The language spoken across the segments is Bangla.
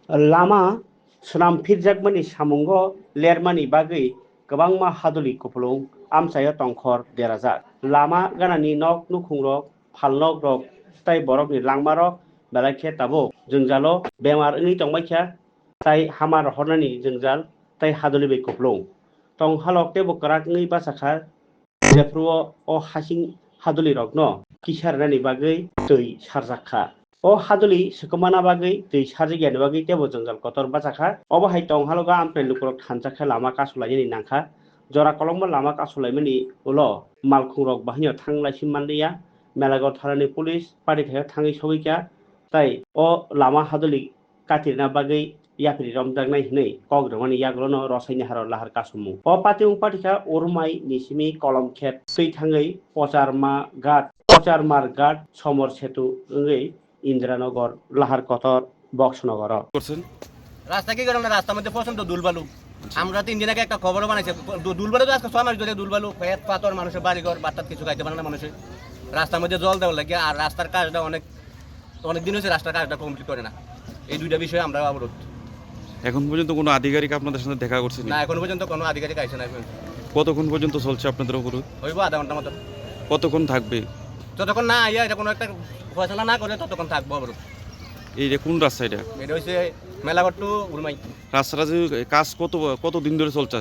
लामा सोनामफिरजाकमानि सामुंग लेरमानि बागै गोबांमा हादुलि कुफुलुं आमसाया तंखर देराजाक लामा गानानि नक नुखुंरक फालनक रक ताई बरकनि लांमारक बेलाखे ताबो जोंजालो बेमार ओंइ तंबायखा ताई हामार हरनानि जोंजाल ताई हादुलि बै कुफुलुं तं हालक तेबो कराक ओंइ बासाखा जेफ्रुओ अ हासिं हादुलि रकनो किसारनानि बागै दै सारजाखा o haduli sukumana bagai tei sarjigyan bagai tebo jonggal kotor bachakha obo hai tong haloga ample lukurok thanjakha lama kasulai ni nangkha jora kolongma lama kasulaimani ulo malkhungrok bahino thanglai simmanliya melago tharani police pari thaya thangi sogika tai o lama haduli katirna bagai yapri romjaknai hinui kogromani yaglono rosaini haro lahar kasumu o patiung patika urmai nisimi kolom khet tui thangai পচার ঘাট সমর সেতু ইন্দিরানগর লাহার কতর বক্সনগর করছেন রাস্তা কি কারণে রাস্তার মধ্যে প্রচন্ড দুলবালু আমরা 3 দিন আগে একটা খবরও বানাইছে দুলবালু তো আজকে 6 মাস ধরে দুলবালু পেট পাথর মানুষের বাড়িঘর বাট্টাত কিছু খাইতে পারে না মানুষে রাস্তার মধ্যে জল দেওয়া লাগে আর রাস্তার কাজটা অনেক দিন হয়েছে রাস্তার কাজটা কমপ্লিট করে না এই দুইটা বিষয়ে আমরা অবরোধ এখন পর্যন্ত কোনো আধিকারিক আপনাদের সাথে দেখা করছে না এখন পর্যন্ত কোনো আধিকারিক আইছে না কতক্ষণ পর্যন্ত চলছে আপনাদের অবরোধ হইব আধা ঘন্টা মতো কতক্ষণ থাকবে যতক্ষণ না আইয়া এটা কোনো একটা ফয়সালা না করে ততক্ষণ থাকবো অবরোধ এই যে কোন রাস্তা এটা হচ্ছে মেলাঘর টু উরমাই রাস্তাটা যে কাজ কত দিন ধরে চলছে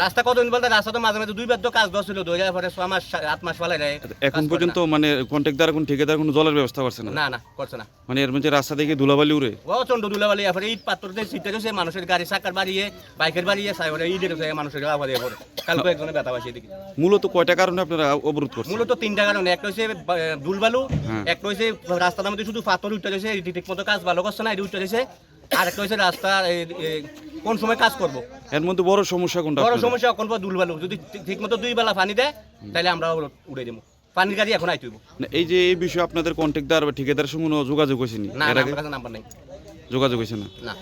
রাস্তা কতদিন বলতে রাস্তা তো মাঝে মাঝে 2 বার তো কাজ করছিল 2006 মাস 8 মাস ফলাই দেয় এখন পর্যন্ত মানে কন্ট্রাক্টর কোন ঠিকাদার কোন জলের ব্যবস্থা করছে না না করছে না মানে এর মধ্যে রাস্তা থেকে ধুলাবালি উড়ে প্রচন্ড ধুলাবালি এরপরে ইট পাথর দিয়ে সিটে গেছে মানুষের গাড়ি চাকার বাড়িয়ে বাইকের বাড়িয়ে সাইবরে ইটের মানুষের আবার দিয়ে পড়ে কালকে একজনের ব্যথা পাইছে এদিকে মূলত কয়টা কারণে আপনারা অবরোধ করছেন মূলত 3টা কারণে একটা হচ্ছে ধুলবালু একটা হচ্ছে রাস্তার মধ্যে শুধু পাথর উঠতে গেছে ঠিকমতো কাজ ভালো করছে না এটা উঠতে গেছে আর একটা হচ্ছে রাস্তা কোন সময় কাজ করব এর মধ্যে বড় সমস্যা কোনটা বড় সমস্যা কোন দুলবালু যদি ঠিকমতো 2 বেলা পানি দেয় তাহলে আমরা উড়ে দেবো পানির গাড়ি এখন আইতেইব এই যে এই বিষয়ে আপনাদের কন্ট্রাক্টর বা ঠিকাদারের সঙ্গে যোগাযোগ হয়েছে না আমার কাছে নাম্বার নাই যোগাযোগ হয়েছে না না